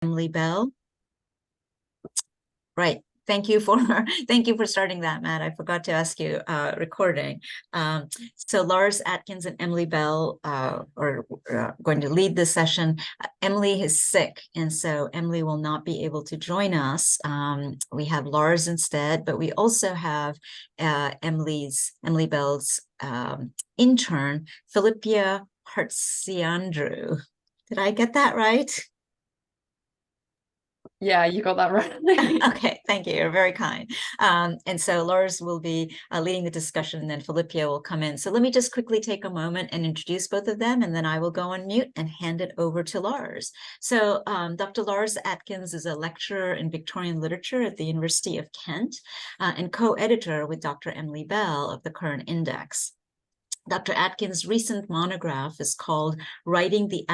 Emily Bell. Right. Thank you for starting that, Matt. I forgot to ask you recording. So Lars Atkins and Emily Bell are going to lead this session. Emily is sick, and so Emily will not be able to join us. We have Lars instead, but we also have Emily Bell's intern, Philippia Hartsiandru. Did I get that right? Yeah, you got that right. Okay, thank you. You're very kind. And so Lars will be leading the discussion, and then Philippia will come in. So let me just quickly take a moment and introduce both of them, and then I will go on mute and hand it over to Lars. So Dr. Lars Atkins is a lecturer in Victorian literature at the University of Kent and co-editor with Dr. Emily Bell of the Current Index. Dr. Atkins' recent monograph is called Writing the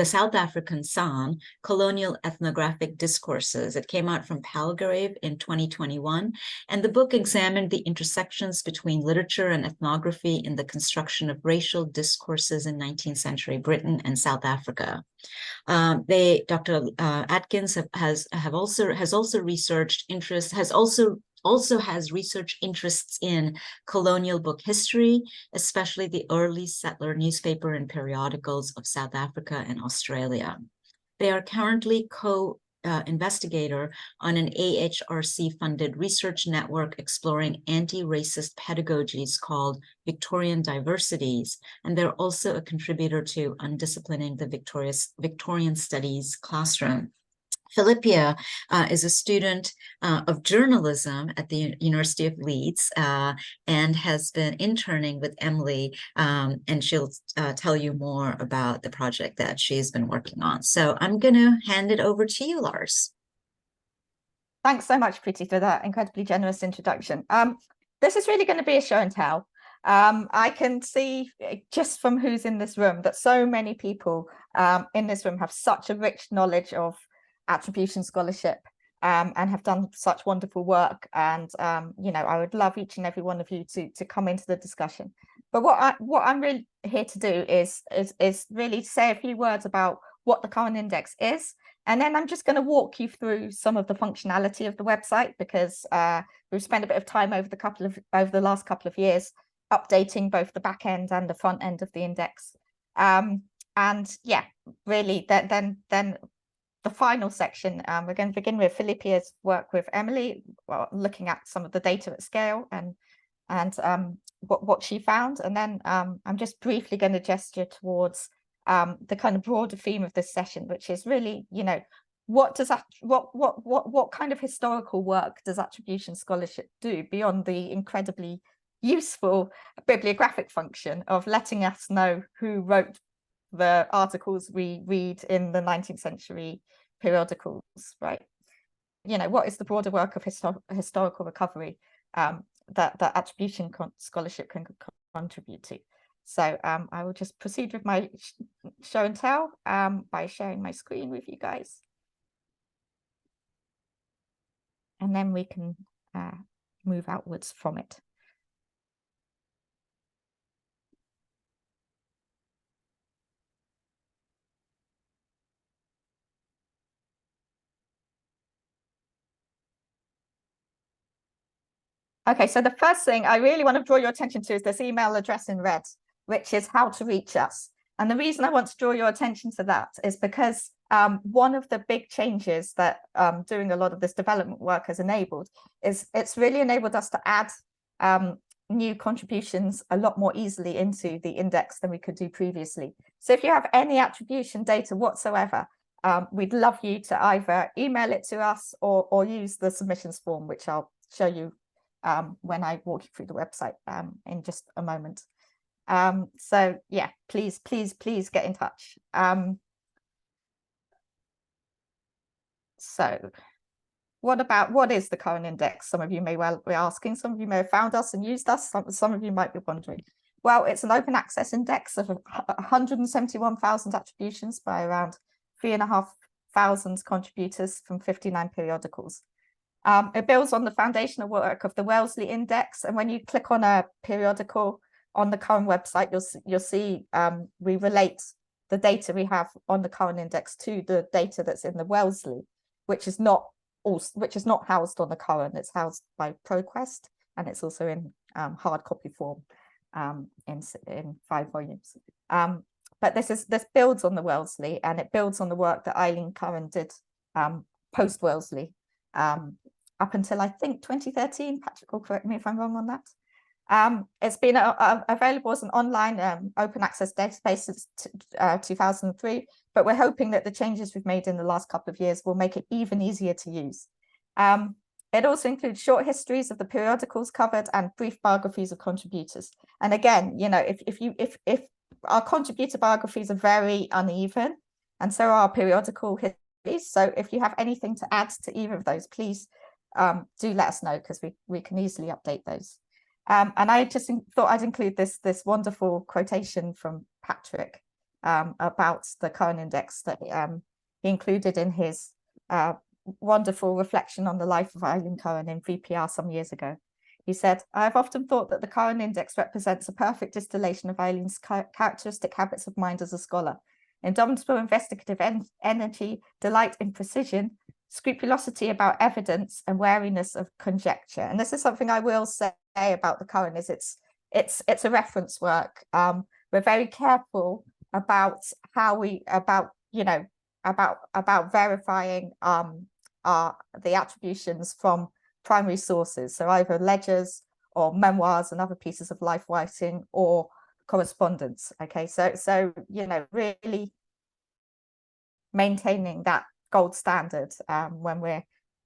South African San, Colonial Ethnographic Discourses. It came out from Palgrave in 2021, and the book examined the intersections between literature and ethnography in the construction of racial discourses in 19th century Britain and South Africa. Dr. Atkins has research interests in colonial book history, especially the early settler newspaper and periodicals of South Africa and Australia. They are currently co-investigator on an AHRC-funded research network exploring anti-racist pedagogies called Victorian Diversities, and they're also a contributor to Undisciplining the Victorian Studies Classroom. Philippia is a student of journalism at the University of Leeds and has been interning with Emily, and she'll tell you more about the project that she's been working on. So I'm going to hand it over to you, Lars. Thanks so much, Preeti, for that incredibly generous introduction. This is really going to be a show and tell. I can see just from who's in this room that so many people in this room have such a rich knowledge of attribution scholarship and have done such wonderful work, and I would love each and every one of you to come into the discussion. But what I'm really here to do is really say a few words about what the Current Index is, and then I'm just going to walk you through some of the functionality of the website, because we've spent a bit of time over the last couple of years updating both the back end and the front end of the index. And yeah, really then the final section, we're going to begin with Philippia's work with Emily, looking at some of the data at scale and what she found. And then I'm just briefly going to gesture towards the kind of broader theme of this session, which is really, what kind of historical work does attribution scholarship do beyond the incredibly useful bibliographic function of letting us know who wrote the articles we read in the 19th century periodicals, right? What is the broader work of historical recovery that attribution scholarship can contribute to? So I will just proceed with my show and tell by sharing my screen with you guys. And then we can move outwards from it. Okay, so the first thing I really want to draw your attention to is this email address in red, which is how to reach us. And the reason I want to draw your attention to that is because one of the big changes that doing a lot of this development work has enabled is it's really enabled us to add new contributions a lot more easily into the index than we could do previously. So if you have any attribution data whatsoever, we'd love you to either email it to us or use the submissions form, which I'll show you when I walk you through the website in just a moment. So yeah, please get in touch. So what is the Current Index? Some of you may well be asking. Some of you may have found us and used us. Some of you might be wondering. Well, it's an open access index of 171,000 attributions by around 3,500 contributors from 59 periodicals. It builds on the foundational work of the Wellesley Index, and when you click on a periodical on the current website, you'll see we relate the data we have on the current index to the data that's in the Wellesley, which is not housed on the current. It's housed by ProQuest, and it's also in hard copy form in 5 volumes. But this builds on the Wellesley, and it builds on the work that Eileen Curran did post Wellesley up until I think 2013. Patrick will correct me if I'm wrong on that. It's been available as an online open access database since 2003, but we're hoping that the changes we've made in the last couple of years will make it even easier to use. It also includes short histories of the periodicals covered and brief biographies of contributors. And again, you know, if our contributor biographies are very uneven, and so are our periodical histories. So if you have anything to add to either of those, please do let us know, because we can easily update those. And I just thought I'd include this wonderful quotation from Patrick about the current index that he included in his wonderful reflection on the life of Eileen Curran in VPR some years ago. He said, "I've often thought that the current index represents a perfect distillation of Eileen's characteristic habits of mind as a scholar. Indomitable investigative energy, delight in precision, scrupulosity about evidence, and wariness of conjecture." And this is something I will say about the current, is it's a reference work. We're very careful about how about verifying the attributions from primary sources, so either ledgers or memoirs and other pieces of life writing or correspondence. Okay, so you know, really maintaining that gold standard when we're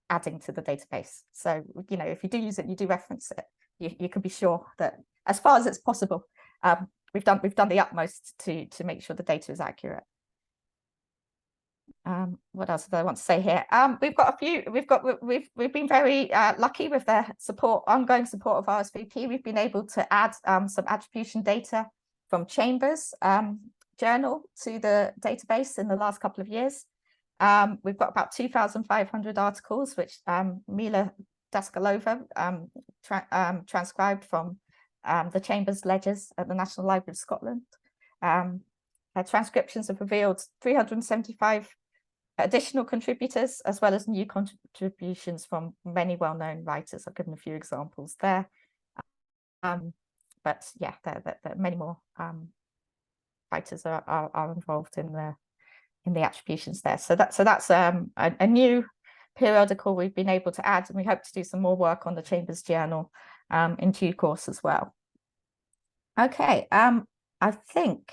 adding to the database. So, you know, if you do use it, you do reference it, you can be sure that as far as it's possible, we've done the utmost to make sure the data is accurate. What else do I want to say here? We've been very lucky with the ongoing support of RSVP. We've been able to add some attribution data from Chambers journal to the database in the last couple of years. We've got about 2,500 articles, which Mila Daskalova transcribed from the Chambers ledgers at the National Library of Scotland. Transcriptions have revealed 375 additional contributors, as well as new contributions from many well-known writers. I've given a few examples there. But yeah, there many more writers are involved in the attributions there. So that's a new periodical we've been able to add, and we hope to do some more work on the Chambers Journal in due course as well. Okay, I think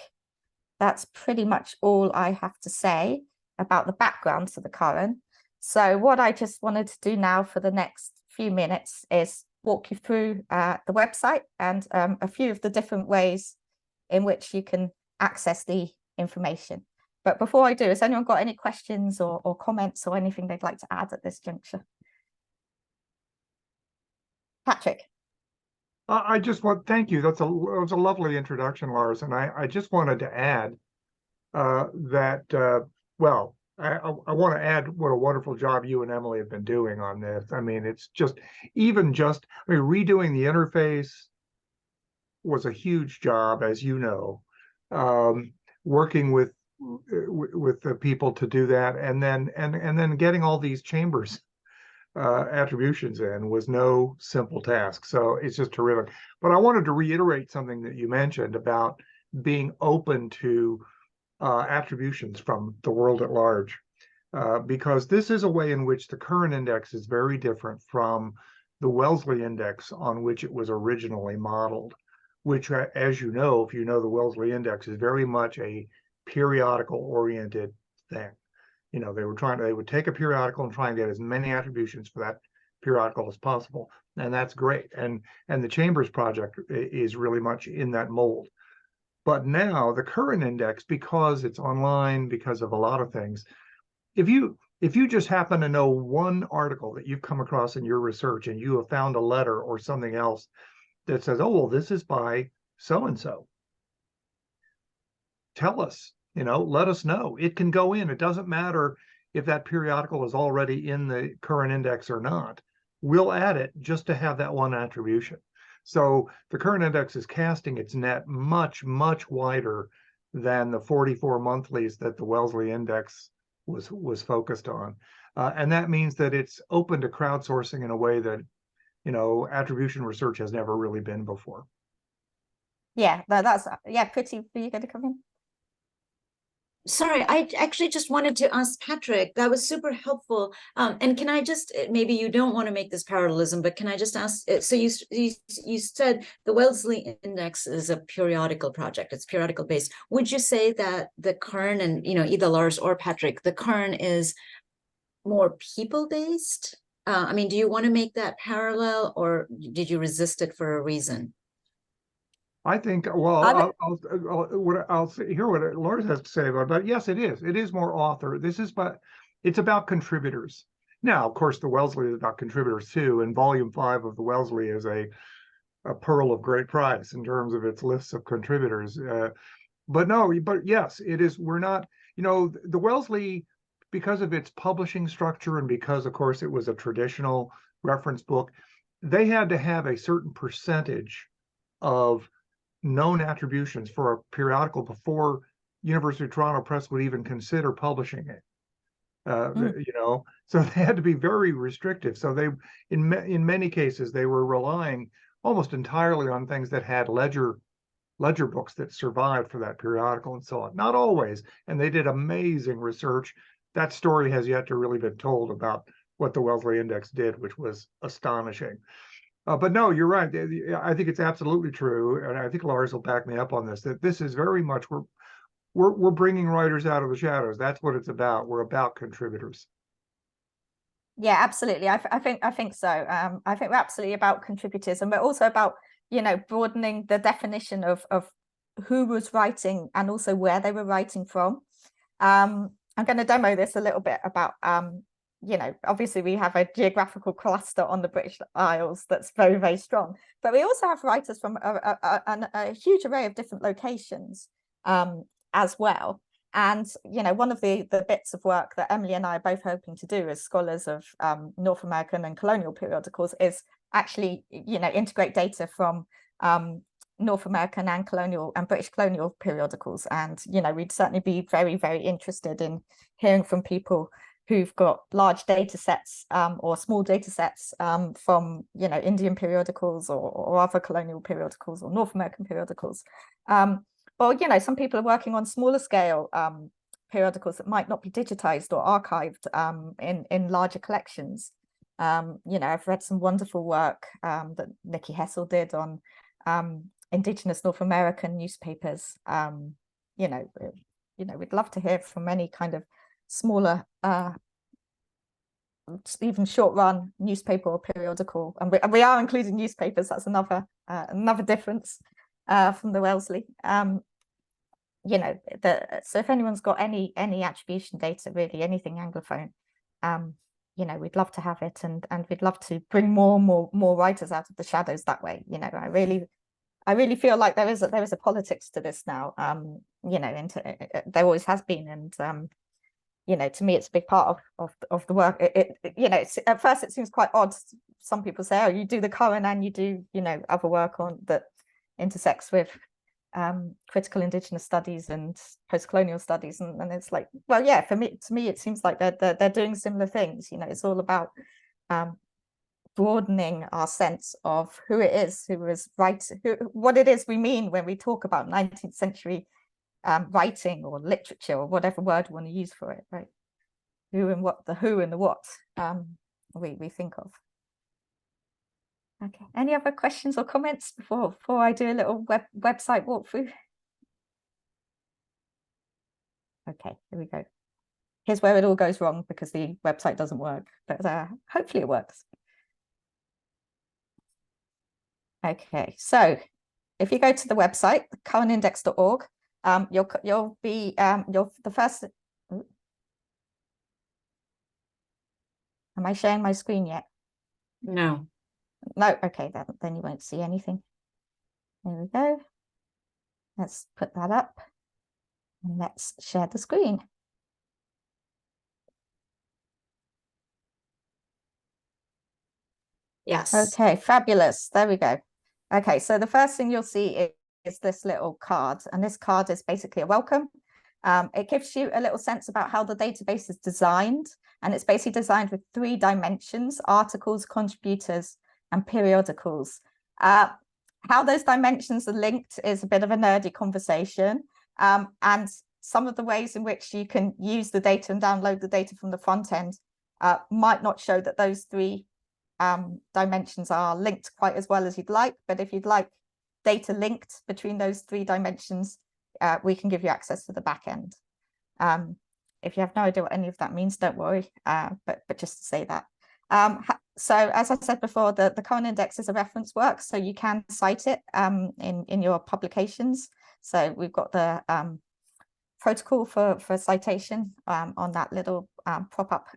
that's pretty much all I have to say about the background to the current. So what I just wanted to do now for the next few minutes is walk you through the website and a few of the different ways in which you can access the information. But before I do, has anyone got any questions or comments or anything they'd like to add at this juncture? Patrick. I just want, thank you. That was a lovely introduction, Lars. And I just wanted to add that, well, I want to add what a wonderful job you and Emily have been doing on this. I mean, it's just, redoing the interface was a huge job, as you know, working with the people to do that, and then getting all these Chambers attributions in was no simple task. So it's just terrific. But I wanted to reiterate something that you mentioned about being open to attributions from the world at large, because this is a way in which the current index is very different from the Wellesley index on which it was originally modeled, which, as you know, if you know the Wellesley index, is very much a periodical oriented thing. You know, they would take a periodical and try and get as many attributions for that periodical as possible. And that's great. And the Chambers project is really much in that mold. But now the current index, because it's online, because of a lot of things, if you just happen to know one article that you've come across in your research and you have found a letter or something else that says, oh, well, this is by so-and-so, tell us, you know, let us know. It can go in. It doesn't matter if that periodical is already in the current index or not. We'll add it just to have that one attribution. So the current index is casting its net much, much wider than the 44 monthlies that the Wellesley Index was focused on. And that means that it's open to crowdsourcing in a way that, attribution research has never really been before. Yeah, that's Pretty. Are you going to come in? Sorry, I actually just wanted to ask Patrick, that was super helpful. And can I just, maybe you don't want to make this parallelism, but can I just ask, so you said the Wellesley Index is a periodical project, it's periodical based. Would you say that the Kern, and either Lars or Patrick, the Kern is more people based? I mean, do you want to make that parallel, or did you resist it for a reason? I think, well, I'll hear what Lars has to say about it, but yes, it is. It is more author. It's about contributors. Now, of course, the Wellesley is about contributors too, and volume 5 of the Wellesley is a pearl of great price in terms of its lists of contributors. But yes, it is. We're not, the Wellesley, because of its publishing structure and because, of course, it was a traditional reference book, they had to have a certain percentage of known attributions for a periodical before University of Toronto Press would even consider publishing it. So they had to be very restrictive. So they, in many cases, they were relying almost entirely on things that had ledger books that survived for that periodical and so on. Not always, and they did amazing research. That story has yet to really been told about what the Wellesley Index did, which was astonishing. But no, you're right. I think it's absolutely true, and I think Lars will back me up on this. That this is very much we're bringing writers out of the shadows. That's what it's about. We're about contributors. Yeah, absolutely. I think so. I think we're absolutely about contributors, and we're also about broadening the definition of who was writing and also where they were writing from. I'm going to demo this a little bit about obviously we have a geographical cluster on the British Isles that's very, very strong, but we also have writers from a huge array of different locations as well. And one of the bits of work that Emily and I are both hoping to do as scholars of North American and colonial periodicals is actually integrate data from North American and colonial and British colonial periodicals. And we'd certainly be very, very interested in hearing from people who've got large data sets or small data sets from Indian periodicals or other colonial periodicals or North American periodicals. Or some people are working on smaller scale periodicals that might not be digitized or archived in larger collections. I've read some wonderful work that Nikki Hessel did on Indigenous North American newspapers. We'd love to hear from any kind of smaller, even short run newspaper or periodical, and we are including newspapers. That's another difference from the Wellesley. So if anyone's got any attribution data, really anything Anglophone, we'd love to have it, and we'd love to bring more writers out of the shadows that way. I really feel like there is a politics to this now. There always has been, and to me, it's a big part of the work. At first it seems quite odd. Some people say, oh, you do the current and you do other work on that intersects with critical Indigenous studies and post-colonial studies, and it's like, well, yeah, to me it seems like they're doing similar things. It's all about broadening our sense of who it is who was writing, what it is we mean when we talk about 19th century writing or literature or whatever word we want to use for it, right? Who and what, the who and the what we think of. Okay, any other questions or comments before I do a little website walkthrough? Okay, here we go. Here's where it all goes wrong because the website doesn't work, but hopefully it works. Okay, so if you go to the website, currenindex.org, you'll be the first. Ooh. Am I sharing my screen yet? No. No, okay, then you won't see anything. There we go. Let's put that up and let's share the screen. Yes. Okay, fabulous. There we go. Okay, so the first thing you'll see is this little card, and this card is basically a welcome. It gives you a little sense about how the database is designed, and it's basically designed with 3 dimensions: articles, contributors, and periodicals. How those dimensions are linked is a bit of a nerdy conversation, and some of the ways in which you can use the data and download the data from the front end might not show that those 3 dimensions are linked quite as well as you'd like. But if you'd like data linked between those 3 dimensions, we can give you access to the back end. If you have no idea what any of that means, don't worry, but just to say that. So as I said before, the current index is a reference work, so you can cite it in your publications. So we've got the protocol for citation on that little pop-up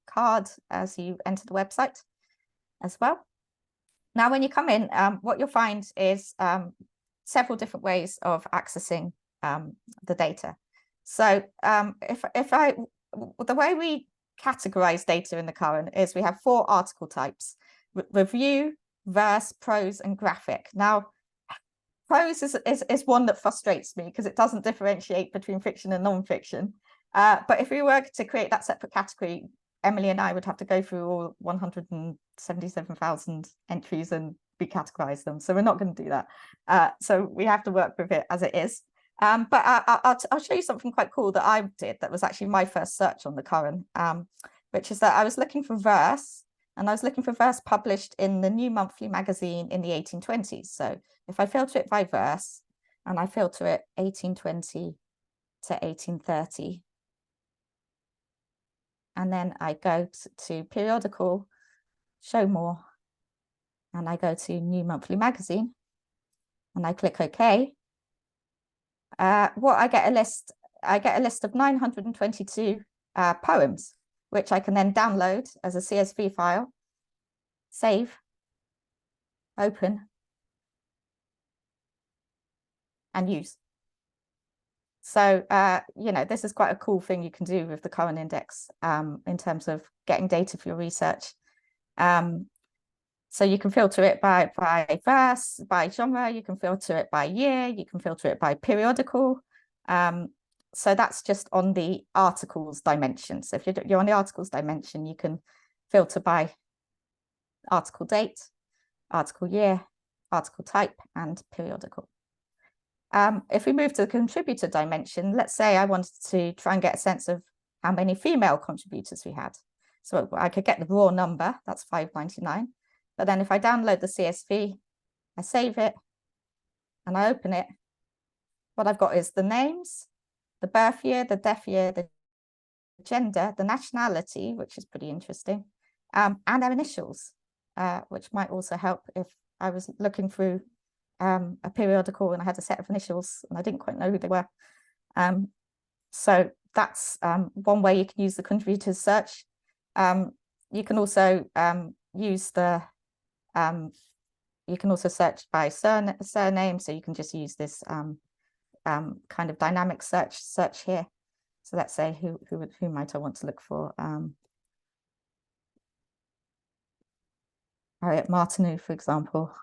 card as you enter the website as well. Now, when you come in, what you'll find is several different ways of accessing the data. So the way we categorize data in the current is we have 4 article types: review, verse, prose, and graphic. Now, prose is one that frustrates me because it doesn't differentiate between fiction and non-fiction. But if we were to create that separate category, Emily and I would have to go through all 177,000 entries and recategorize them. So we're not going to do that. So we have to work with it as it is. But I'll show you something quite cool that I did that was actually my first search on the current, which is that I was looking for verse, and I was looking for verse published in the New Monthly magazine in the 1820s. So if I filter it by verse, and I filter it 1820 to 1830, and then I go to periodical, show more, and I go to New Monthly magazine, and I click OK. What I get a list of 922 poems, which I can then download as a CSV file, save, open, and use. So, this is quite a cool thing you can do with the current index in terms of getting data for your research. So you can filter it by verse, by genre, you can filter it by year, you can filter it by periodical. So that's just on the articles dimension. So if you're on the articles dimension, you can filter by article date, article year, article type, and periodical. If we move to the contributor dimension, let's say I wanted to try and get a sense of how many female contributors we had. So I could get the raw number, that's 599. But then if I download the CSV, I save it, and I open it, what I've got is the names, the birth year, the death year, the gender, the nationality, which is pretty interesting, and their initials, which might also help if I was looking through a periodical and I had a set of initials and I didn't quite know who they were. So that's one way you can use the contributors search. You can also use the you can also search by surname, so you can just use this kind of dynamic search here. So let's say who might I want to look for? Harriet Martineau, for example,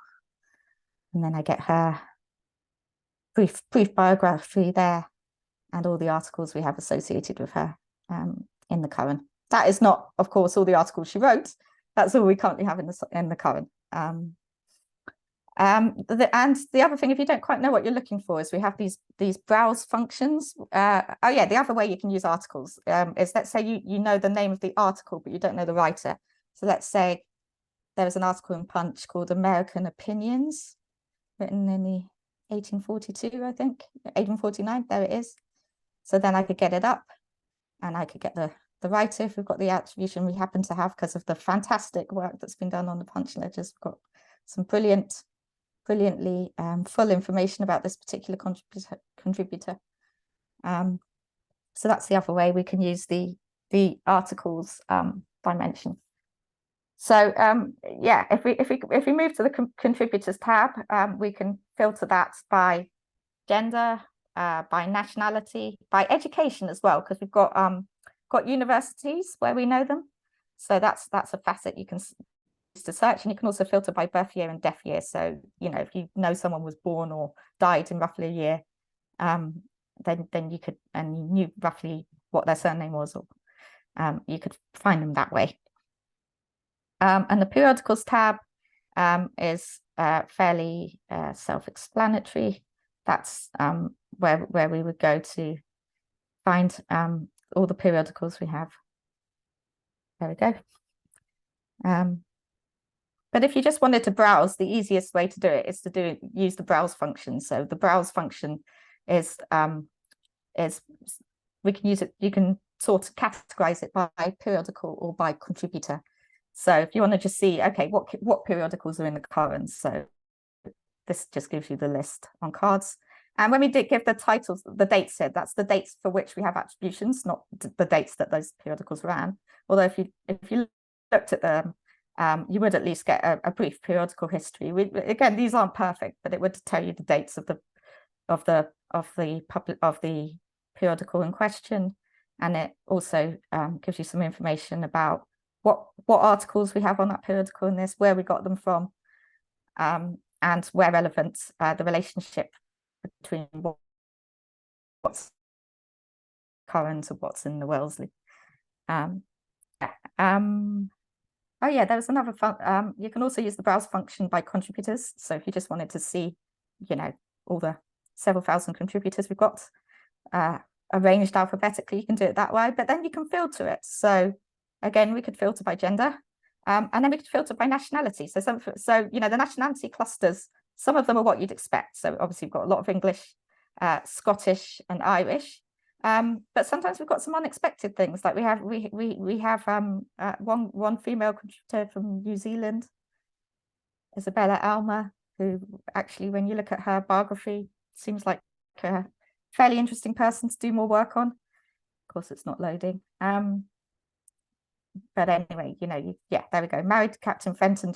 and then I get her brief biography there and all the articles we have associated with her in the current. That is not, of course, all the articles she wrote. That's all we currently have in the current. And the other thing, if you don't quite know what you're looking for, is we have these browse functions. The other way you can use articles is, let's say you know the name of the article, but you don't know the writer. So let's say there was an article in Punch called American Opinions, written in the 1842, I think, 1849, there it is. So then I could get it up and I could get the writer if we've got the attribution we happen to have because of the fantastic work that's been done on the Punch ledgers. We've got some brilliantly full information about this particular contributor. So that's the other way we can use the articles dimension. So if we move to the contributors tab, we can filter that by gender, by nationality, by education as well, because we've got universities where we know them. So that's a facet you can to search, and you can also filter by birth year and death year. So, you know, if you know someone was born or died in roughly a year, then you could, and you knew roughly what their surname was, or you could find them that way. And the periodicals tab is fairly self-explanatory. That's where we would go to find all the periodicals we have. There we go. But if you just wanted to browse, the easiest way to do it is to use the browse function. So the browse function is we can use it. You can sort of categorize it by periodical or by contributor. So if you want to just see, okay, what periodicals are in the current, so this just gives you the list on cards. And when we did give the titles, the dates here, that's the dates for which we have attributions, not the dates that those periodicals ran. Although if you looked at them, you would at least get a brief periodical history. Again, these aren't perfect, but it would tell you the dates of the periodical in question, and it also gives you some information about what articles we have on that periodical in this, where we got them from, and where relevant, the relationship between what's current and what's in the Wellesley. Oh yeah, there was another fun. You can also use the browse function by contributors. So if you just wanted to see, you know, all the several thousand contributors we've got arranged alphabetically, you can do it that way. But then you can filter it. So again, we could filter by gender, and then we could filter by nationality. So you know, the nationality clusters, some of them are what you'd expect. So obviously we've got a lot of English, Scottish, and Irish. But sometimes we've got some unexpected things, like we have one female contributor from New Zealand, Isabella Alma, who actually, when you look at her biography, seems like a fairly interesting person to do more work on. Of course, it's not loading. But anyway, you know, yeah, there we go. Married to Captain Fenton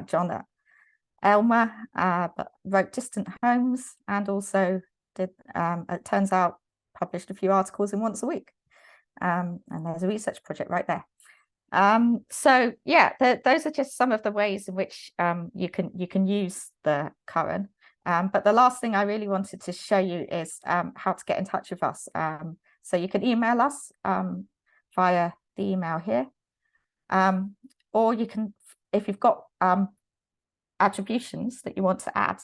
John Elmer, but wrote Distant Homes, and also did, it turns out, published a few articles in Once a Week, and there's a research project right there. So yeah, those are just some of the ways in which you can use the current. But the last thing I really wanted to show you is how to get in touch with us. So you can email us via the email here, or you can, if you've got attributions that you want to add,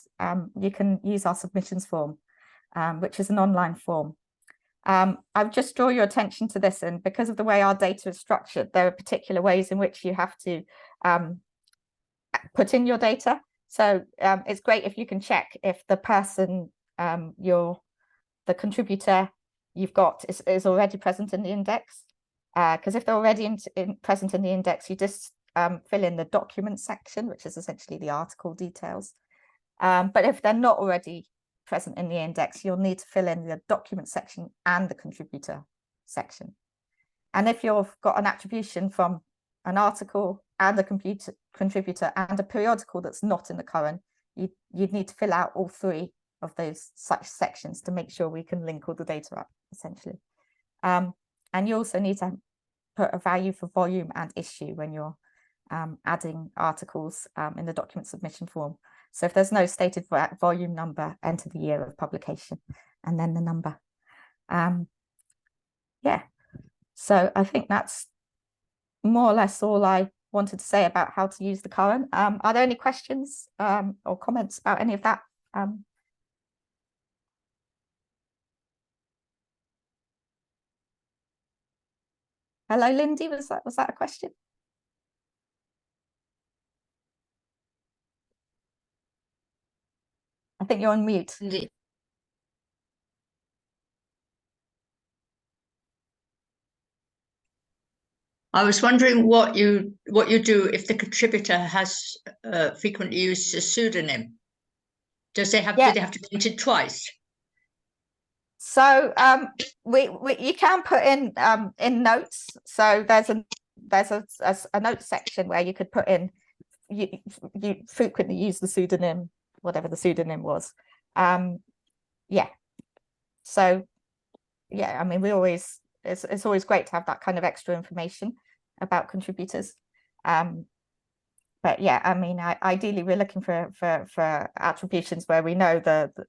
you can use our submissions form, which is an online form. I'll just draw your attention to this, and because of the way our data is structured, there are particular ways in which you have to put in your data. So it's great if you can check if the person, the contributor you've got is already present in the index, because if they're already present in the index, you just fill in the document section, which is essentially the article details. But if they're not already present in the index, you'll need to fill in the document section and the contributor section. And if you've got an attribution from an article and a contributor and a periodical that's not in the current, you'd need to fill out all three of those such sections to make sure we can link all the data up, essentially. And you also need to put a value for volume and issue when you're adding articles in the document submission form. So if there's no stated volume number, enter the year of publication and then the number. Yeah, so I think that's more or less all I wanted to say about how to use the current. Are there any questions or comments about any of that? Hello, Lindy, was that a question? I think you're on mute. Indeed. I was wondering what you do if the contributor has frequently used a pseudonym. Do they have to print it twice? So you can put in notes. So there's a note section where you could put in you frequently use the pseudonym, whatever the pseudonym was. Yeah. So yeah, I mean, it's always great to have that kind of extra information about contributors. but yeah, I mean, ideally we're looking for attributions where we know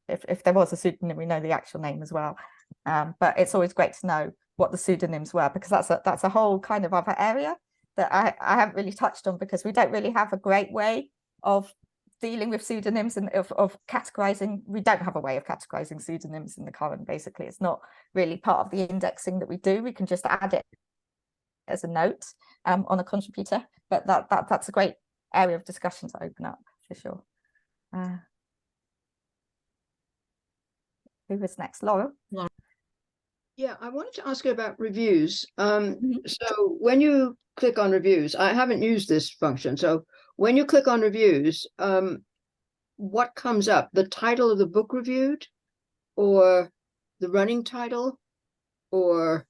if there was a pseudonym, we know the actual name as well. But it's always great to know what the pseudonyms were, because that's a whole kind of other area that I haven't really touched on, because we don't really have a great way of dealing with pseudonyms and of categorizing. We don't have a way of categorizing pseudonyms in the current. Basically, it's not really part of the indexing that we do. We can just add it as a note on a contributor, but that's a great area of discussion to open up for sure. Who was next? Laurel? Yeah, I wanted to ask you about reviews. Mhm. So when you click on reviews, I haven't used this function. So when you click on reviews, what comes up? The title of the book reviewed, or the running title, or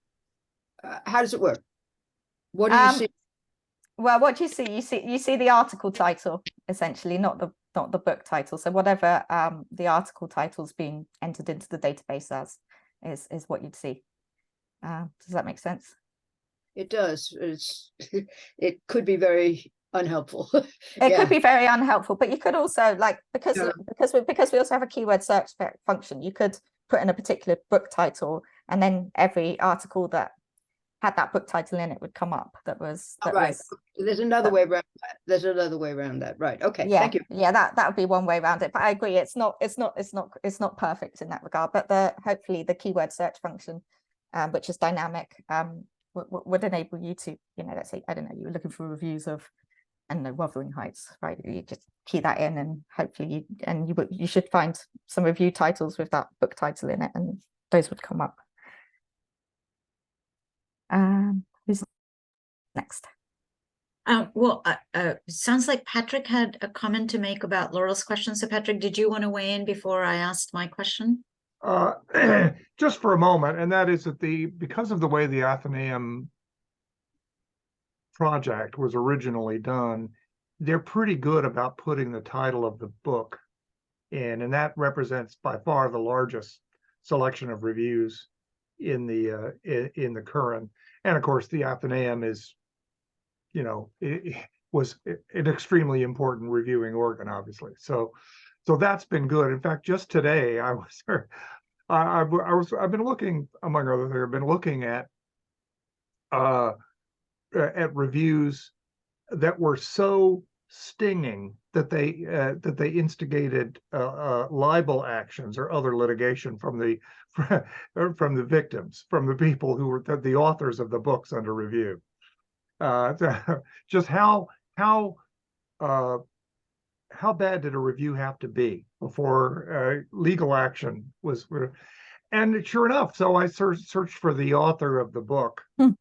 how does it work? What do you see? Well, what do you see? You see the article title, essentially, not the book title. So whatever the article title's being entered into the database as is what you'd see. Does that make sense? It does. It could be very unhelpful. It could be very unhelpful, but you could also, like, because we also have a keyword search function, you could put in a particular book title, and then every article that had that book title in it would come up. There's another way around that. There's another way around that. Right. Okay. Yeah, thank you. Yeah, that would be one way around it. But I agree, it's not perfect in that regard. But hopefully the keyword search function, which is dynamic, would enable you to, let's say, I don't know, you were looking for reviews of, I don't know, Wuthering Heights, right? You just key that in, and hopefully you should find some review titles with that book title in it, and those would come up. Who's next? Sounds like Patrick had a comment to make about Laurel's question. So Patrick, did you want to weigh in before I asked my question? Just for a moment, and that is that because of the way the Athenaeum project was originally done, they're pretty good about putting the title of the book in, and that represents by far the largest selection of reviews in the current. And of course, the Athenaeum is, it was an extremely important reviewing organ, obviously. So that's been good. In fact, just today I've been looking, among other things, I've been looking at reviews that were so stinging that they instigated libel actions or other litigation from the victims, from the people who were the authors of the books under review. Just how bad did a review have to be before legal action was? And sure enough, so I searched for the author of the book, and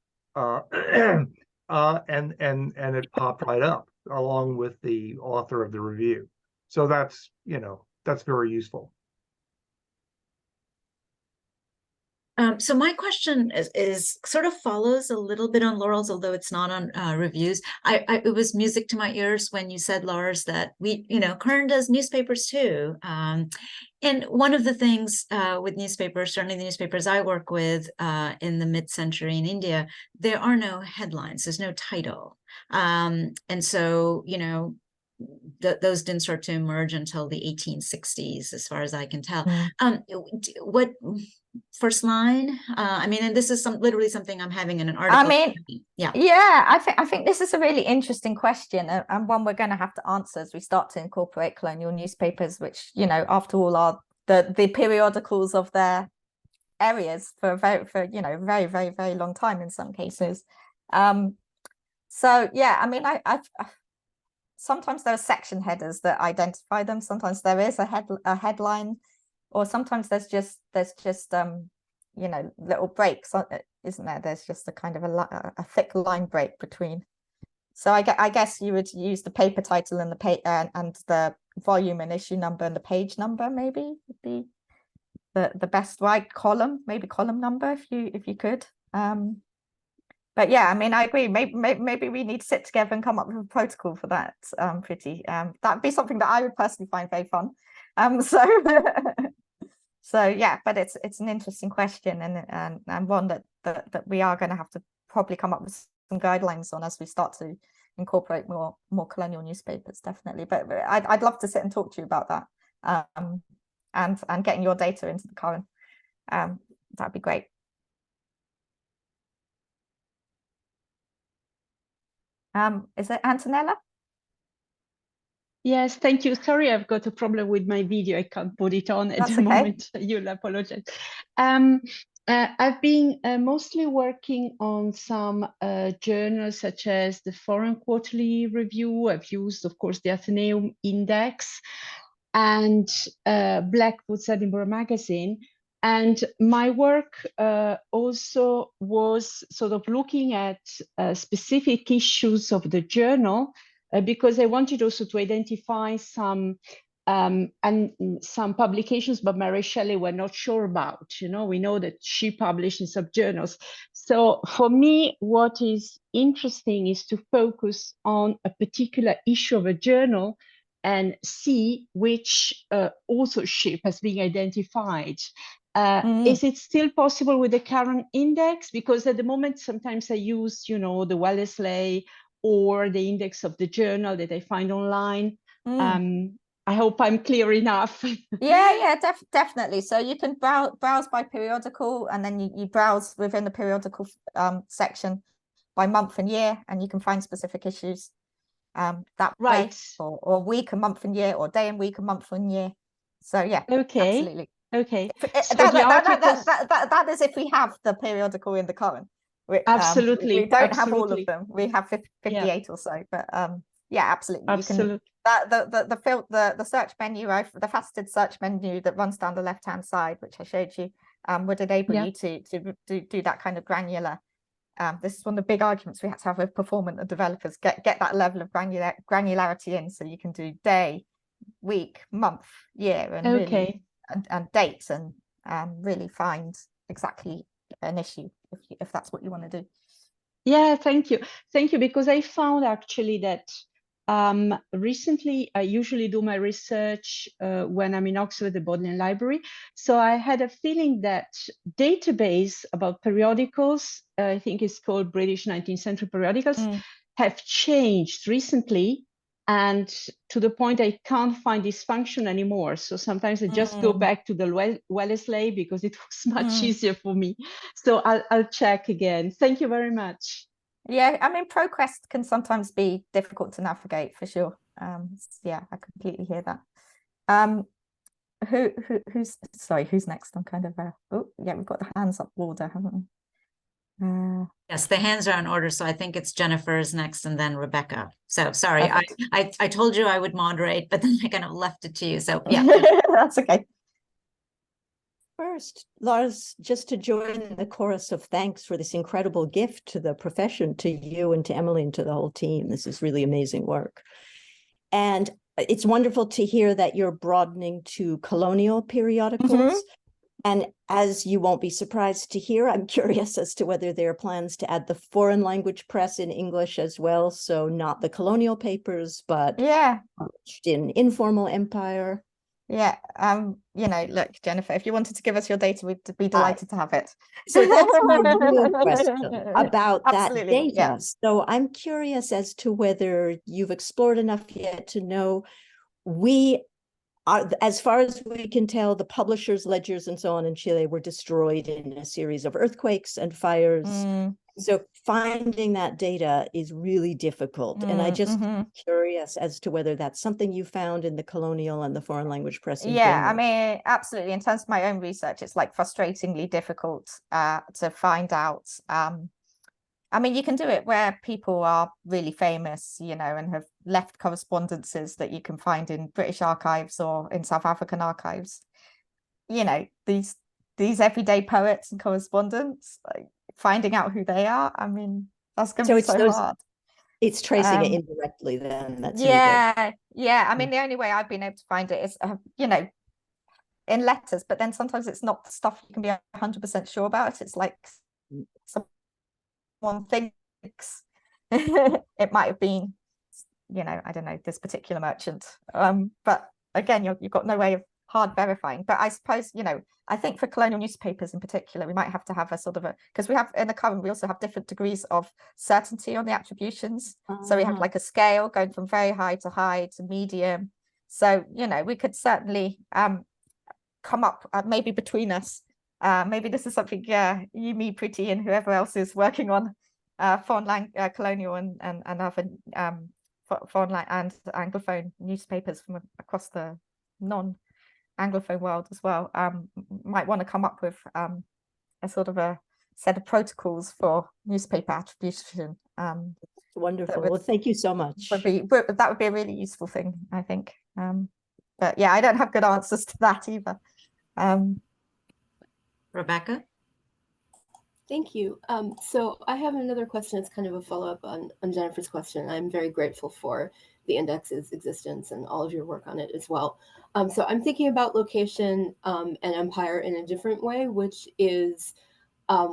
it popped right up along with the author of the review. So that's very useful. So my question is sort of follows a little bit on Laurel's, although it's not on reviews. It was music to my ears when you said, Lars, that Kern does newspapers too. And one of the things with newspapers, certainly the newspapers I work with in the mid-century in India, there are no headlines, there's no title. And so, those didn't start to emerge until the 1860s, as far as I can tell. What first line? And this is literally something I'm having in an article. I think this is a really interesting question, and one we're going to have to answer as we start to incorporate colonial newspapers, which, after all, are the periodicals of their areas for very, very, very, very long time in some cases. So yeah, sometimes there are section headers that identify them. Sometimes there is a headline, or sometimes there's just little breaks, isn't there? There's just a kind of a thick line break between. So I guess you would use the paper title and the volume and issue number and the page number, maybe would be the best, right? Maybe column number if you could. But yeah, I agree. Maybe we need to sit together and come up with a protocol for that. That'd be something that I would personally find very fun. So yeah, but it's an interesting question, and one that we are going to have to probably come up with some guidelines on as we start to incorporate more colonial newspapers, definitely. But I'd love to sit and talk to you about that, and getting your data into the current. That'd be great. Is it Antonella? Yes, thank you. Sorry, I've got a problem with my video. I can't put it on at That's the okay. moment. You'll apologize. I've been mostly working on some journals such as the Foreign Quarterly Review. I've used, of course, the Athenaeum Index and Blackwood's Edinburgh Magazine. And my work also was sort of looking at specific issues of the journal, because I wanted also to identify some publications, but Mary Shelley were not sure about. You know, we know that she published in some journals. So for me, what is interesting is to focus on a particular issue of a journal and see which authorship has been identified. Is it still possible with the current index? Because at the moment, sometimes I use, you know, the Wellesley or the index of the journal that I find online. I hope I'm clear enough. Yeah, definitely. So you can browse by periodical, and then you browse within the periodical section by month and year, and you can find specific issues that way, or week and month and year, or day and week and month and year. So yeah, okay, absolutely. Okay. So that is if we have the periodical in the current. Absolutely. We don't have all of them. We have 58 or so, but yeah, absolutely. Absolutely. You can the search menu, the faceted search menu that runs down the left hand side, which I showed you, would enable you to do that kind of granular. This is one of the big arguments we had to have with performant and developers. Get that level of granularity in, so you can do day, week, month, year, and really, and dates, and really find exactly an issue if that's what you want to do. Yeah, thank you, because I found actually that recently I usually do my research when I'm in Oxford at the Bodleian Library. So I had a feeling that database about periodicals, I think it's called British 19th Century Periodicals, have changed recently, and to the point I can't find this function anymore. So sometimes I just go back to the Wellesley because it was much easier for me. So I'll check again. Thank you very much. Yeah, I mean, ProQuest can sometimes be difficult to navigate, for sure. Yeah, I completely hear that. Who's next? I'm kind of oh yeah, we've got the hands up order, haven't we? Yes, the hands are in order, so I think it's Jennifer's next and then Rebecca. So sorry, I told you I would moderate, but then I kind of left it to you. So yeah, that's okay. First, Lars, just to join the chorus of thanks for this incredible gift to the profession, to you and to Emily and to the whole team. This is really amazing work. And it's wonderful to hear that you're broadening to colonial periodicals. And as you won't be surprised to hear, I'm curious as to whether there are plans to add the foreign language press in English as well. So not the colonial papers, but in informal empire. Yeah, you know, look, Jennifer, if you wanted to give us your data, we'd be delighted to have it. So that's my real question about that data. Yeah. So I'm curious as to whether you've explored enough yet to know we are, as far as we can tell, the publishers' ledgers and so on in Chile were destroyed in a series of earthquakes and fires. So finding that data is really difficult. And I just curious as to whether that's something you found in the colonial and the foreign language press in general. I mean, absolutely. In terms of my own research, it's like frustratingly difficult to find out. I mean, you can do it where people are really famous, you know, and have left correspondences that you can find in British archives or in South African archives. You know, these everyday poets and correspondents, like, finding out who they are, I mean, that's going to be so hard. It's tracing it indirectly then. That's yeah. I mean, the only way I've been able to find it is, you know, in letters, but then sometimes it's not stuff you can be 100% sure about. It's like someone thinks it might have been, you know, I don't know, this particular merchant. But again, you've got no way of hard verifying. But I suppose, you know, I think for colonial newspapers in particular, we might have to have a sort of a, because we have in the current, we also have different degrees of certainty on the attributions. So we have like a scale going from very high to medium. So, you know, we could certainly come up maybe between us. Maybe this is something you, me, Pretty, and whoever else is working on foreign colonial and other foreign and Anglophone newspapers from across the non-Anglophone world as well, might want to come up with a sort of a set of protocols for newspaper attribution. Wonderful. Well, thank you so much. That would be a really useful thing, I think. But yeah, I don't have good answers to that either. Rebecca? Thank you. So I have another question. It's kind of a follow-up on Jennifer's question. I'm very grateful for the index's existence and all of your work on it as well. So I'm thinking about location and empire in a different way, which is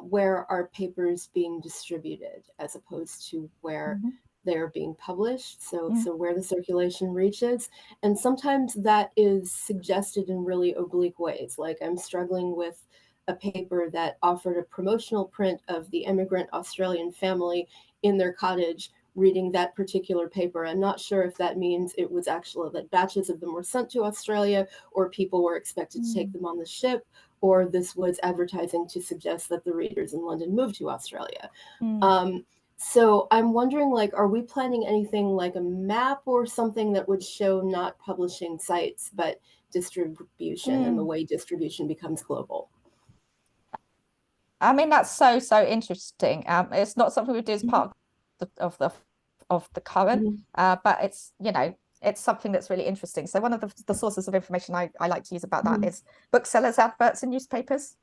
where are papers being distributed as opposed to where they're being published. So where the circulation reaches. And sometimes that is suggested in really oblique ways. Like I'm struggling with a paper that offered a promotional print of the immigrant Australian family in their cottage reading that particular paper. I'm not sure if that means it was actually that batches of them were sent to Australia or people were expected to take them on the ship, or this was advertising to suggest that the readers in London moved to Australia. So I'm wondering, like, are we planning anything like a map or something that would show not publishing sites, but distribution and the way distribution becomes global? I mean, that's so interesting. It's not something we do as part of the current, but it's, you know, it's something that's really interesting. So one of the sources of information I like to use about that is booksellers' adverts in newspapers,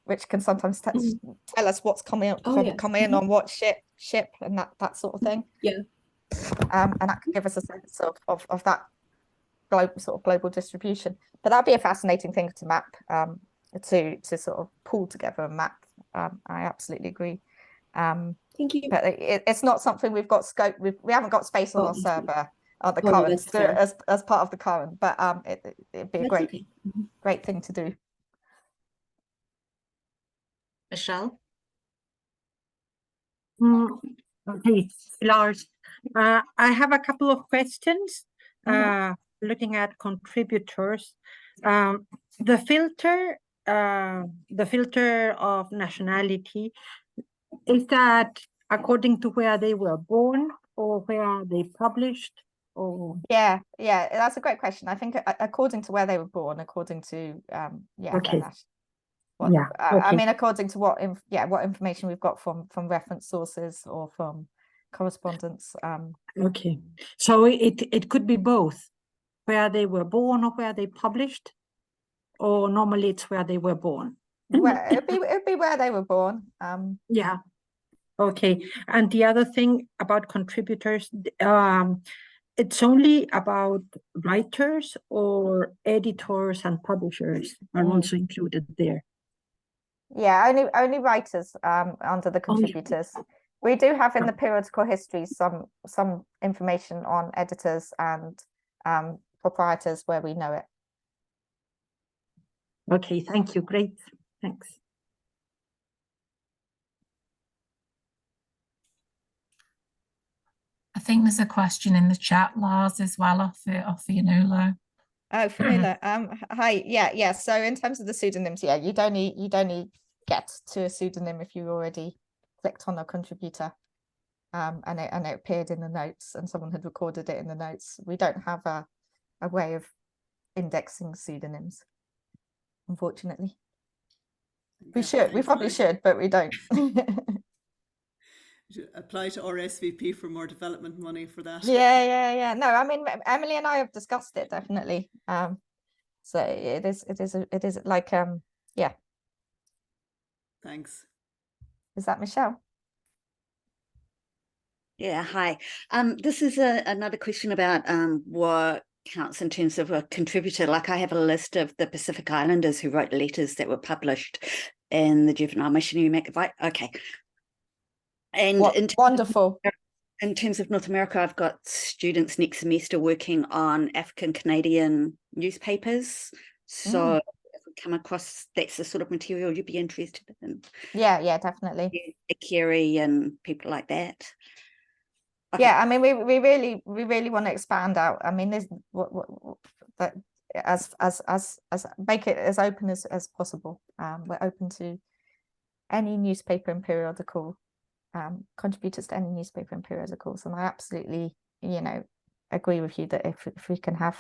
which can sometimes tell us what's coming in on what ship and that sort of thing. And that can give us a sense of that global distribution. But that'd be a fascinating thing to map. To sort of pull together a map. I absolutely agree. Thank you. But it's not something we've got scope. We haven't got space on our server on the current to do it as part of the current. But it'd be a great thing to do. Michelle? Okay, Lars. I have a couple of questions. Looking at contributors, the filter of nationality, is that according to where they were born or where they published? Or yeah, that's a great question. I think according to where they were born, according to okay. I mean, according to what information we've got from reference sources or from correspondence. Okay, so it could be both, where they were born or where they published, or normally it's where they were born. Well, it'd be where they were born. Yeah. Okay. And the other thing about contributors, it's only about writers, or editors and publishers are also included there? Yeah, only writers under the contributors. We do have in the periodical history some information on editors and proprietors where we know it. Okay, thank you. Great. Thanks. I think there's a question in the chat, Lars, as well, off Fionnuala. Oh, Fionnuala. Hi. Yeah. So in terms of the pseudonyms, you'd only get to a pseudonym if you already clicked on a contributor, and it appeared in the notes, and someone had recorded it in the notes. We don't have a way of indexing pseudonyms, unfortunately. We probably should, but we don't. Apply to RSVP for more development money for that. Yeah. No, I mean, Emily and I have discussed it, definitely. So it is like yeah. Thanks. Is that Michelle? Yeah, hi. This is another question about what counts in terms of a contributor. Like, I have a list of the Pacific Islanders who wrote letters that were published in the Juvenile Missionary Magazine. Okay. And wonderful. In terms of North America, I've got students next semester working on African Canadian newspapers So if we come across that's the sort of material you'd be interested in. Yeah, definitely. Kerry and people like that. Okay. Yeah, I mean, we really want to expand out. I mean, there's that as make it as open as possible. We're open to any newspaper and periodical contributors to any newspaper and periodicals, and I absolutely, you know, agree with you that if we can have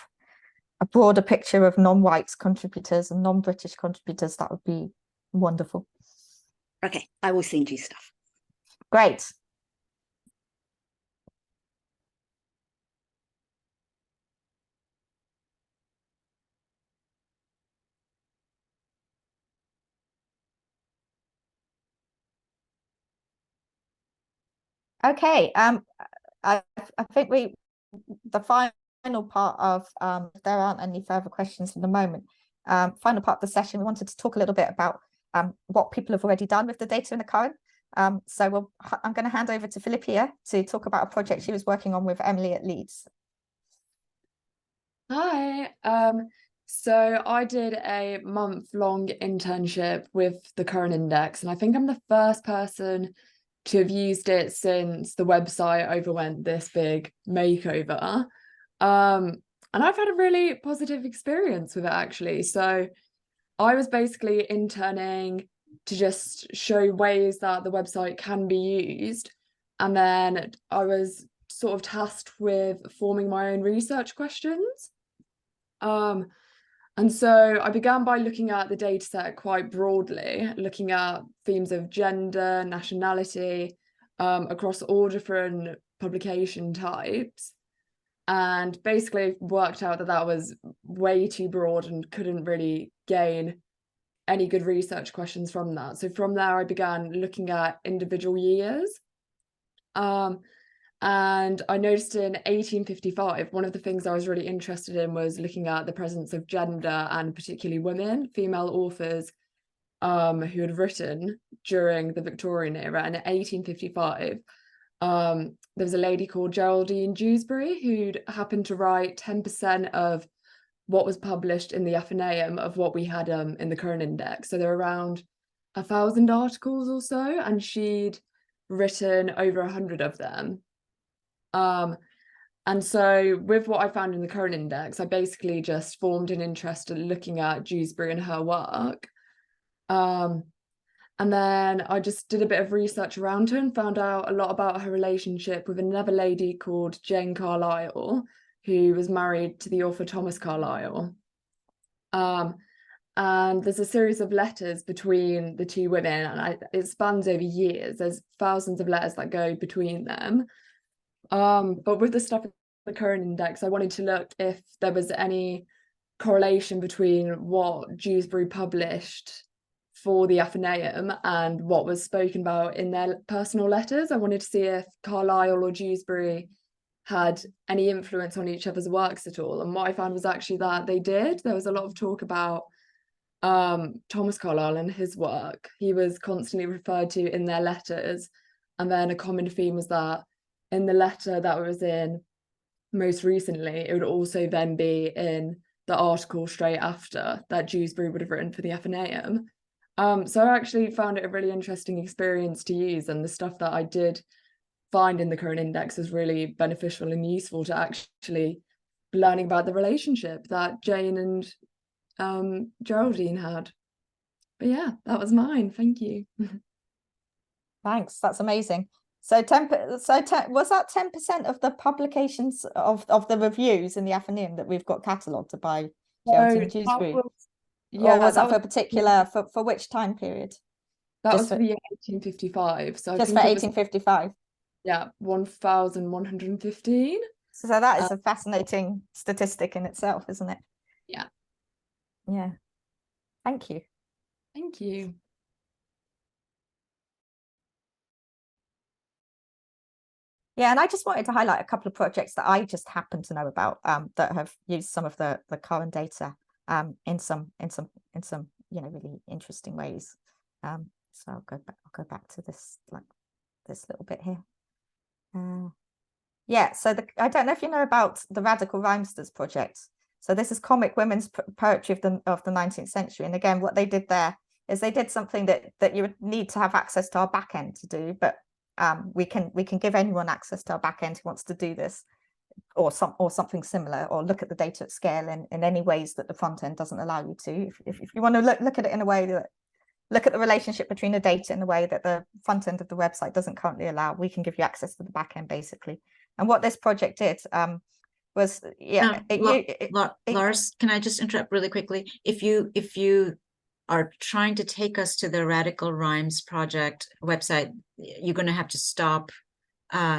a broader picture of non-white contributors and non-British contributors, that would be wonderful. Okay, I will send you stuff. Great. Okay, I think the final part of if there aren't any further questions for the moment, final part of the session, we wanted to talk a little bit about what people have already done with the data in the current. So I'm going to hand over to Philippia to talk about a project she was working on with Emily at Leeds. Hi. So I did a month-long internship with the current index, and I think I'm the first person to have used it since the website underwent this big makeover. And I've had a really positive experience with it, actually. So I was basically interning to just show ways that the website can be used. And then I was sort of tasked with forming my own research questions. And so I began by looking at the data set quite broadly, looking at themes of gender, nationality, across all different publication types, and basically worked out that that was way too broad and couldn't really gain any good research questions from that. So from there, I began looking at individual years. And I noticed in 1855, one of the things I was really interested in was looking at the presence of gender, and particularly women, female authors who had written during the Victorian era. And in 1855, there was a lady called Geraldine Dewsbury who'd happened to write 10% of what was published in the Athenaeum of what we had in the current index. So there were around 1,000 articles or so, and she'd written over 100 of them. And so with what I found in the current index, I basically just formed an interest in looking at Dewsbury and her work. And then I just did a bit of research around her and found out a lot about her relationship with another lady called Jane Carlyle, who was married to the author Thomas Carlyle. And there's a series of letters between the two women, and it spans over years. There's thousands of letters that go between them. But with the stuff in the current index, I wanted to look if there was any correlation between what Dewsbury published for the Athenaeum and what was spoken about in their personal letters. I wanted to see if Carlyle or Dewsbury had any influence on each other's works at all. And what I found was actually that they did. There was a lot of talk about Thomas Carlyle and his work. He was constantly referred to in their letters. And then a common theme was that in the letter that was in most recently, it would also then be in the article straight after that Dewsbury would have written for the Athenaeum. So I actually found it a really interesting experience to use, and the stuff that I did find in the current index was really beneficial and useful to actually learning about the relationship that Jane and Geraldine had. But yeah, that was mine. Thank you. Thanks, that's amazing. So was that 10% of the publications of the reviews in the Athenaeum that we've got catalogued by Geraldine Dewsbury? Or was that for a particular, for which time period? That Just was for the 1855. So just I for think 1855. Yeah, 1,115. So that is a fascinating statistic in itself, isn't it? Yeah. Yeah. Thank you. Thank you. Yeah, and I just wanted to highlight a couple of projects that I just happen to know about that have used some of the current data in some really interesting ways. So I'll go back to this little bit here. Yeah, so I don't know if you know about the Radical Rhymesters project. So this is comic women's poetry of the 19th century. And again, what they did there is they did something that you would need to have access to our back end to do, but we can give anyone access to our back end who wants to do this, or something similar, or look at the data at scale in any ways that the front end doesn't allow you to. If you want to look at it in a way that look at the relationship between the data in a way that the front end of the website doesn't currently allow, we can give you access to the back end basically. And what this project did was, Lars, can I just interrupt really quickly? If you are trying to take us to the Radical Rhymes project website, you're going to have to stop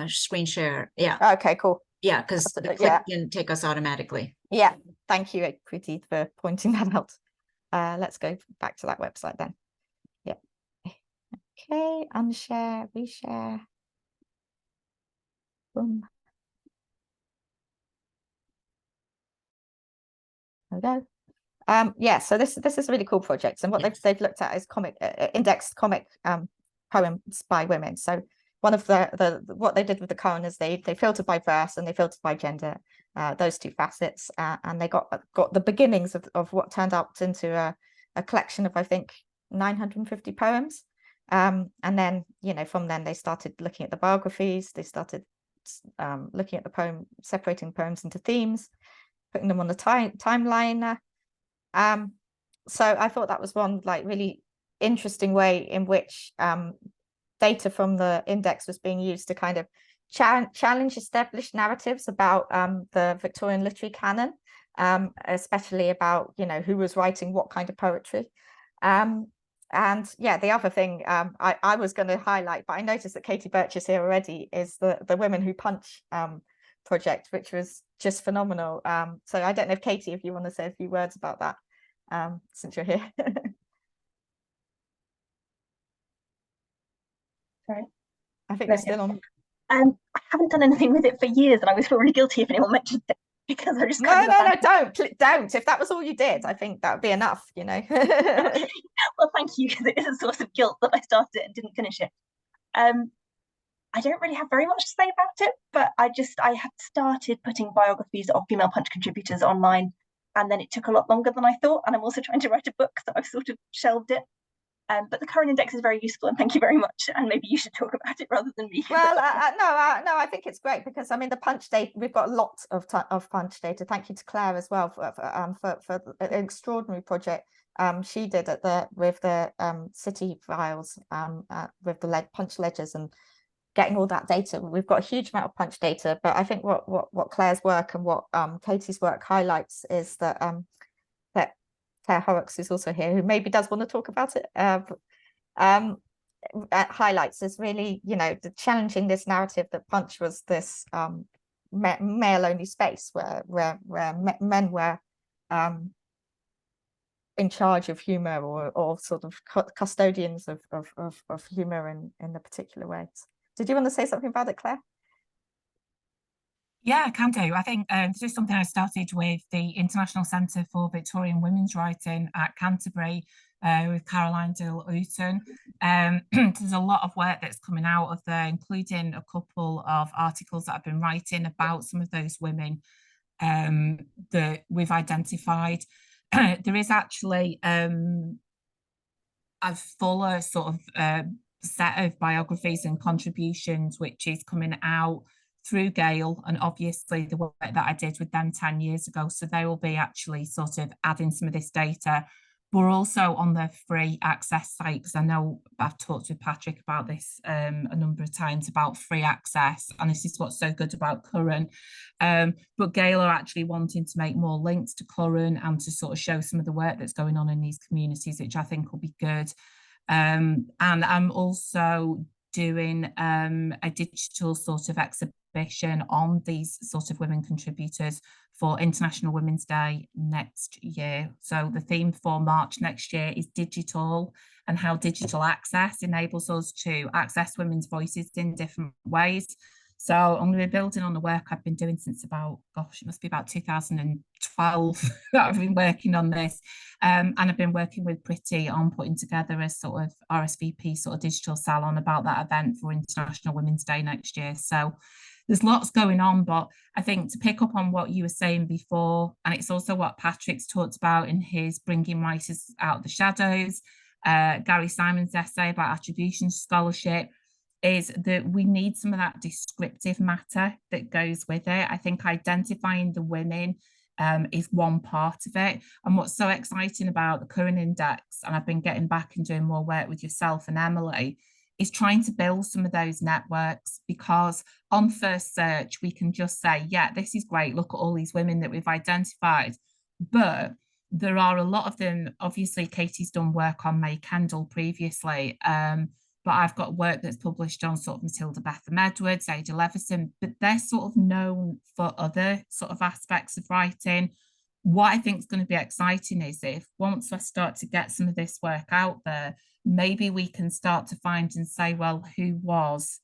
screen share. Yeah. Okay, cool. Yeah, because the click can take us automatically. Yeah, thank you, Kriti, for pointing that out. Let's go back to that website then. Yeah. Okay, unshare, reshare. Boom. There we go. Yeah, so this is a really cool project, and what they've looked at is indexed comic poems by women. So one of what they did with the current is they filtered by verse and they filtered by gender, those two facets, and they got the beginnings of what turned out into a collection of, I think, 950 poems. And then, from then they started looking at the biographies. They started looking at the separating poems into themes, putting them on the timeline. So I thought that was one really interesting way in which data from the index was being used to kind of challenge established narratives about the Victorian literary canon, especially about who was writing what kind of poetry. And yeah, the other thing I was going to highlight, but I noticed that Katie Birch is here already, is the Women Who Punch project, which was just phenomenal. So I don't know if Katie, if you want to say a few words about that, since you're here. Sorry, I think you're still on. I haven't done anything with it for years, and I was really guilty if anyone mentioned it, because I just no, don't. If that was all you did, I think that would be enough, Okay. Well, thank you, because it is a source of guilt that I started it and didn't finish it. I don't really have very much to say about it, but I had started putting biographies of female punch contributors online, and then it took a lot longer than I thought, and I'm also trying to write a book, so I've sort of shelved it. But the current index is very useful, and thank you very much. And maybe you should talk about it rather than me. Well, no, I think it's great, because I mean the punch data, we've got lots of punch data. Thank you to Claire as well for an extraordinary project she did with the city files, with the punch ledgers and getting all that data. We've got a huge amount of punch data, but I think what Claire's work and what Katie's work highlights is that that Claire Horrocks, who's also here, who maybe does want to talk about it, highlights is really, the challenging this narrative that punch was this male-only space where men were in charge of humor, or sort of custodians of humor in a particular way. Did you want to say something about it, Claire? Yeah, I can do. I think this is something I started with the International Centre for Victorian Women's Writing at Canterbury with Caroline Dill-Ooten. There's a lot of work that's coming out of there, including a couple of articles that I've been writing about some of those women that we've identified. There is actually a fuller sort of set of biographies and contributions which is coming out through Gale, and obviously the work that I did with them 10 years ago. So they will be actually sort of adding some of this data. We're also on the free access site, because I know I've talked with Patrick about this a number of times about free access, and this is what's so good about Current. But Gale are actually wanting to make more links to Current and to sort of show some of the work that's going on in these communities, which I think will be good. And I'm also doing a digital sort of exhibition on these sort of women contributors for International Women's Day next year. So the theme for March next year is digital, and how digital access enables us to access women's voices in different ways. So I'm going to be building on the work I've been doing since about, gosh, it must be about 2012 that I've been working on this. And I've been working with Pretty on putting together a sort of RSVP sort of digital salon about that event for International Women's Day next year. So there's lots going on. But I think to pick up on what you were saying before, and it's also what Patrick's talked about in his Bringing Writers Out of the Shadows, Gary Simon's essay about attribution scholarship, is that we need some of that descriptive matter that goes with it. I think identifying the women is one part of it. And what's so exciting about the current index, and I've been getting back and doing more work with yourself and Emily, is trying to build some of those networks, because on first search, we can just say, yeah, this is great. Look at all these women that we've identified. But there are a lot of them. Obviously, Katie's done work on May Kendall previously, but I've got work that's published on sort of Matilda Betham Edwards, Ada Leveson, but they're sort of known for other sort of aspects of writing. What I think is going to be exciting is if once I start to get some of this work out there, maybe we can start to find and say, well, who was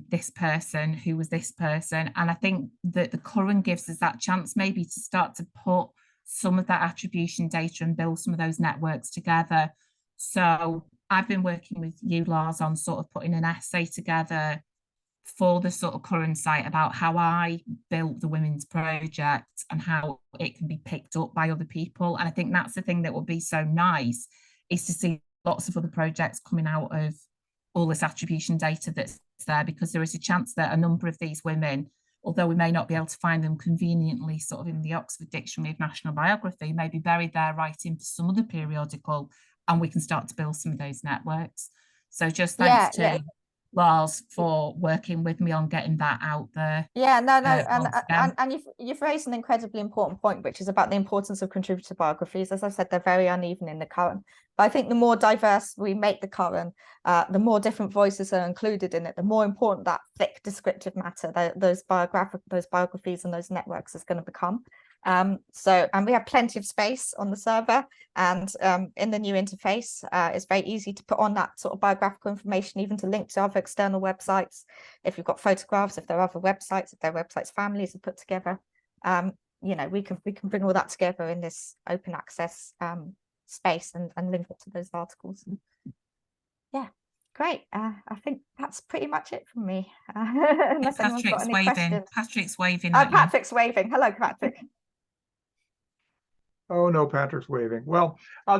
this person, who was this person? And I think that the current gives us that chance maybe to start to put some of that attribution data and build some of those networks together. So I've been working with you, Lars, on sort of putting an essay together for the sort of current site about how I built the Women's Project and how it can be picked up by other people. And I think that's the thing that would be so nice, is to see lots of other projects coming out of all this attribution data that's there, because there is a chance that a number of these women, although we may not be able to find them conveniently sort of in the Oxford Dictionary of National Biography, may be buried there writing for some other periodical, and we can start to build some of those networks. So just thanks to Lars for working with me on getting that out there. Yeah, no, and you've raised an incredibly important point, which is about the importance of contributor biographies. As I've said, they're very uneven in the current, but I think the more diverse we make the current, the more different voices are included in it, the more important that thick descriptive matter, those biographies and those networks is going to become. And we have plenty of space on the server, and in the new interface, it's very easy to put on that sort of biographical information, even to link to other external websites. If you've got photographs, if there are other websites, if their websites families are put together, you know, we can bring all that together in this open access space and link it to those articles. Yeah, great. I think that's pretty much it from me. Unless anyone's got any questions. Patrick's waving. Patrick's waving. Hello, Patrick. Oh no, Patrick's waving. Well, I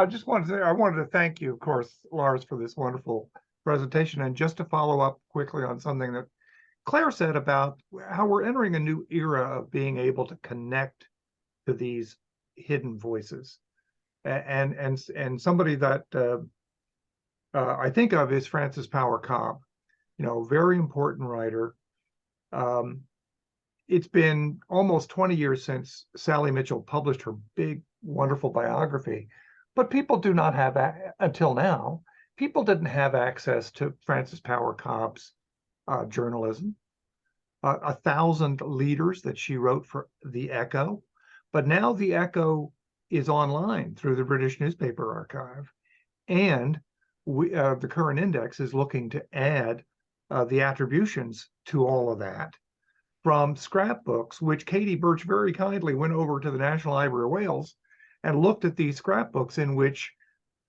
just wanted to say, I wanted to thank you, of course, Lars, for this wonderful presentation. And just to follow up quickly on something that Claire said about how we're entering a new era of being able to connect to these hidden voices. And somebody that I think of is Frances Power Cobb, you know, very important writer. It's been almost 20 years since Sally Mitchell published her big, wonderful biography, but people do not have, until now, people didn't have access to Frances Power Cobb's journalism. 1,000 leaders that she wrote for The Echo, but now The Echo is online through the British Newspaper Archive, and the current index is looking to add the attributions to all of that from scrapbooks, which Katie Birch very kindly went over to the National Library of Wales and looked at these scrapbooks in which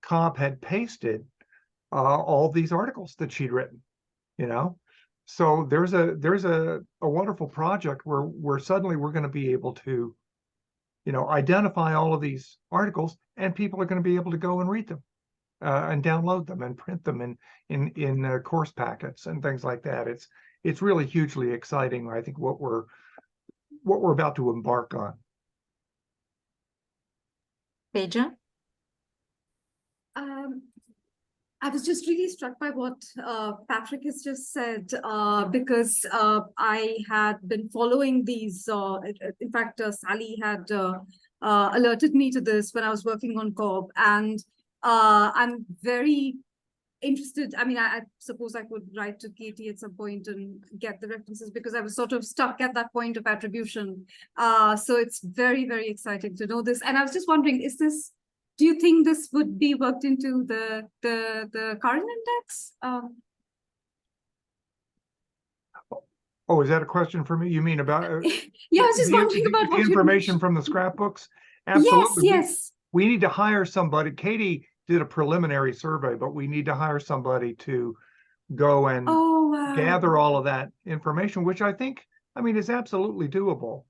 Cobb had pasted all these articles that she'd written, you know. So there's a wonderful project where suddenly we're going to be able to, you know, identify all of these articles, and people are going to be able to go and read them and download them and print them in course packets and things like that. It's really hugely exciting, I think, what we're about to embark on. Beja? I was just really struck by what Patrick has just said, because I had been following these. In fact, Sally had alerted me to this when I was working on Cobb, and I'm very interested. I mean, I suppose I could write to Katie at some point and get the references, because I was sort of stuck at that point of attribution. So it's very, very exciting to know this. And I was just wondering, do you think this would be worked into the current index? Oh, is that a question for me? You mean about yeah, I was just wondering about the information from the scrapbooks? Absolutely. Yes. We need to hire somebody. Katie did a preliminary survey, but we need to hire somebody to go and wow. gather all of that information, which I think, I mean, is absolutely doable.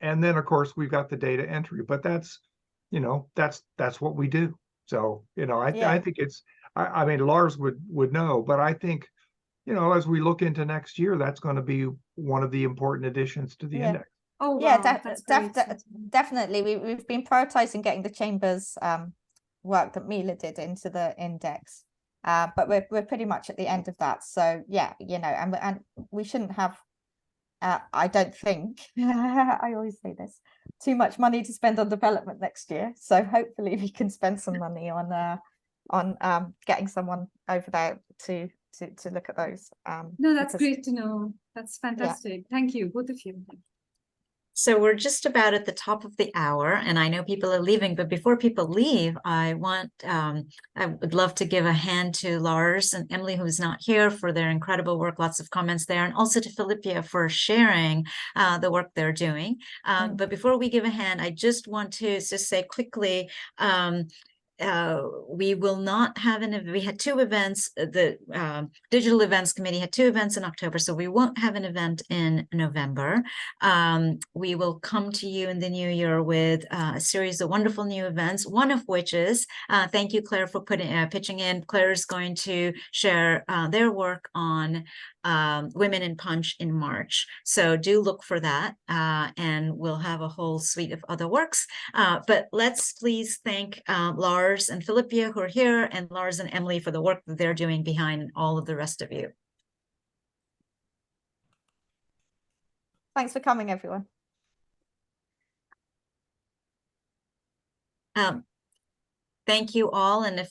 And then, of course, we've got the data entry, but that's, you know, that's what we do. So, you know, I Yeah. think it's, I mean, Lars would know, but I think, you know, as we look into next year, that's going to be one of the important additions to the Yeah. index. Oh, Yeah, wow, that's great. definitely. We've been prioritizing getting the Chamber's work that Mila did into the index. But we're pretty much at the end of that. So yeah, you know, and we shouldn't have I don't think I always say this, too much money to spend on development next year. So hopefully we can spend some money on getting someone over there to look at those. No, that's because- great to know. That's fantastic. Thank you, both of you. So we're just about at the top of the hour, and I know people are leaving, but before people leave, I would love to give a hand to Lars and Emily, who's not here, for their incredible work, lots of comments there, and also to Philippia for sharing the work they're doing. But before we give a hand, I just want to just say quickly, we will not have we had two events. The Digital Events Committee had two events in October, so we won't have an event in November. We will come to you in the new year with a series of wonderful new events, one of which is, thank you, Claire, for pitching in. Claire is going to share their work on Women in Punch in March. So do look for that, and we'll have a whole suite of other works. But let's please thank Lars and Philippia, who are here, and Lars and Emily for the work that they're doing behind all of the rest of you. Thanks for coming, everyone. Thank you all, and if